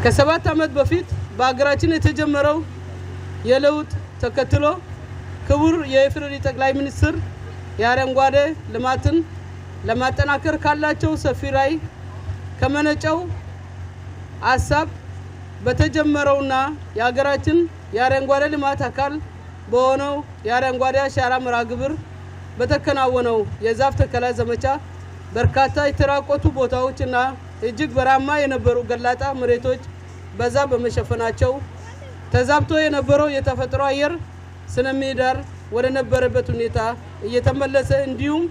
ከ7 ዓመት በፊት በአገራችን የተጀመረው የለውጥ ተከትሎ ክቡር የኢፌዴሪ ጠቅላይ ሚኒስትር የአረንጓዴ ልማትን ለማጠናከር ካላቸው ሰፊ ራዕይ ከመነጨው ሐሳብ በተጀመረውና የሀገራችን የአረንጓዴ ልማት አካል በሆነው የአረንጓዴ አሻራ መርሃ ግብር በተከናወነው የዛፍ ተከላ ዘመቻ በርካታ የተራቆቱ ቦታዎችና እጅግ በረሃማ የነበሩ ገላጣ መሬቶች በዛፍ በመሸፈናቸው ተዛብቶ የነበረው የተፈጥሮ አየር ስነ ምህዳር ወደ ነበረበት ሁኔታ እየተመለሰ እንዲሁም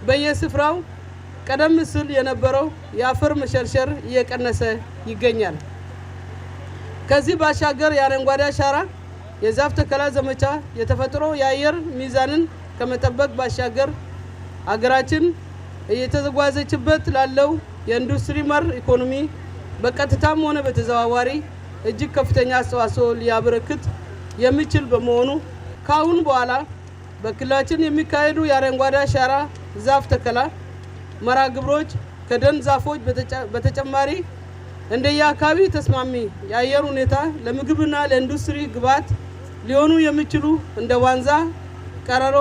በየስፍራው ቀደም ሲል የነበረው የአፈር መሸርሸር እየቀነሰ ይገኛል። ከዚህ ባሻገር የአረንጓዴ አሻራ የዛፍ ተከላ ዘመቻ የተፈጥሮ የአየር ሚዛንን ከመጠበቅ ባሻገር አገራችን እየተጓዘችበት ላለው የኢንዱስትሪ መር ኢኮኖሚ በቀጥታም ሆነ በተዘዋዋሪ እጅግ ከፍተኛ አስተዋጽኦ ሊያበረክት የሚችል በመሆኑ ካሁን በኋላ በክልላችን የሚካሄዱ የአረንጓዴ አሻራ ዛፍ ተከላ መርሃ ግብሮች ከደን ዛፎች በተጨማሪ እንደየአካባቢ ተስማሚ የአየር ሁኔታ ለምግብና ለኢንዱስትሪ ግብዓት ሊሆኑ የሚችሉ እንደ ዋንዛ፣ ቀረሮ፣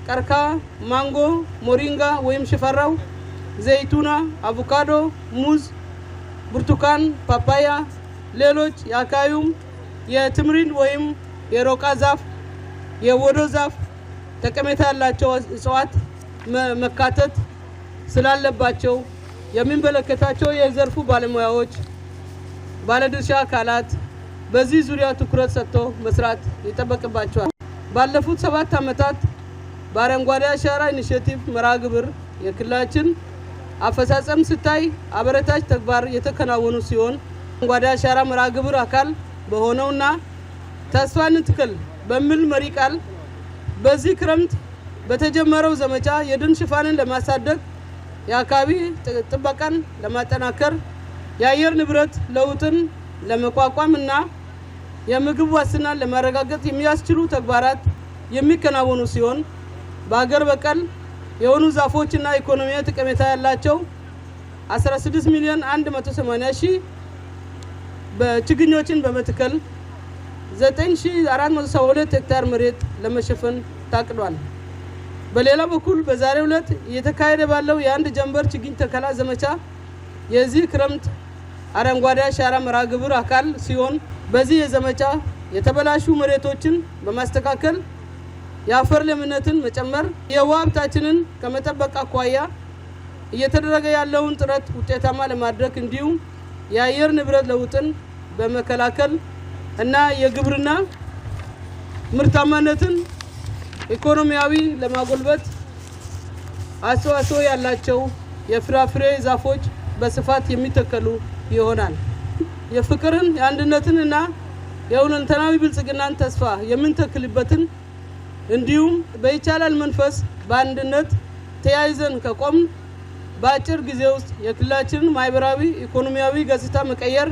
ቀርካ፣ ማንጎ፣ ሞሪንጋ ወይም ሽፈራው፣ ዘይቱና፣ አቮካዶ፣ ሙዝ፣ ብርቱካን፣ ፓፓያ፣ ሌሎች የአካባቢውም የትምሪን ወይም የሮቃ ዛፍ፣ የወዶ ዛፍ ጠቀሜታ ያላቸው እጽዋት መካተት ስላለባቸው የሚመለከታቸው የዘርፉ ባለሙያዎች ባለድርሻ አካላት በዚህ ዙሪያ ትኩረት ሰጥቶ መስራት ይጠበቅባቸዋል። ባለፉት 7 ዓመታት በአረንጓዴ አሻራ ኢኒሼቲቭ መርሃ ግብር የክልላችን አፈጻጸም ሲታይ አበረታች ተግባር የተከናወኑ ሲሆን አረንጓዴ አሻራ መርሃ ግብር አካል በሆነውና ተስፋ እንትክል በሚል መሪ ቃል በዚህ ክረምት በተጀመረው ዘመቻ የደን ሽፋንን ለማሳደግ የአካባቢ ጥበቃን ለማጠናከር የአየር ንብረት ለውጥን ለመቋቋምና የምግብ ዋስትናን ለማረጋገጥ የሚያስችሉ ተግባራት የሚከናወኑ ሲሆን በአገር በቀል የሆኑ ዛፎችና ኢኮኖሚያዊ ጠቀሜታ ያላቸው 16,180,000 ችግኞችን በመትከል 9,472 ሄክታር መሬት ለመሸፈን ታቅዷል። በሌላ በኩል በዛሬው ዕለት እየተካሄደ ባለው የአንድ ጀንበር ችግኝ ተከላ ዘመቻ የዚህ ክረምት አረንጓዴ አሻራ መርሃ ግብር አካል ሲሆን በዚህ የዘመቻ የተበላሹ መሬቶችን በማስተካከል የአፈር ለምነትን መጨመር የውሃ ሀብታችንን ከመጠበቅ አኳያ እየተደረገ ያለውን ጥረት ውጤታማ ለማድረግ እንዲሁም የአየር ንብረት ለውጥን በመከላከል እና የግብርና ምርታማነትን ኢኮኖሚያዊ ለማጎልበት አስተዋጽኦ ያላቸው የፍራፍሬ ዛፎች በስፋት የሚተከሉ ይሆናል። የፍቅርን የአንድነትን እና የሁለንተናዊ ብልጽግናን ተስፋ የምንተክልበትን እንዲሁም በይቻላል መንፈስ በአንድነት ተያይዘን ከቆም በአጭር ጊዜ ውስጥ የክልላችንን ማህበራዊ ኢኮኖሚያዊ ገጽታ መቀየር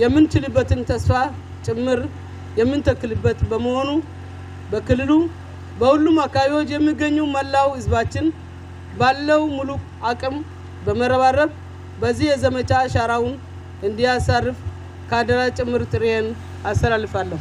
የምንችልበትን ተስፋ ጭምር የምንተክልበት በመሆኑ በክልሉ በሁሉም አካባቢዎች የሚገኙ መላው ህዝባችን ባለው ሙሉ አቅም በመረባረብ በዚህ የዘመቻ አሻራውን እንዲያሳርፍ ካደራ ጭምር ጥሪዬን አስተላልፋለሁ።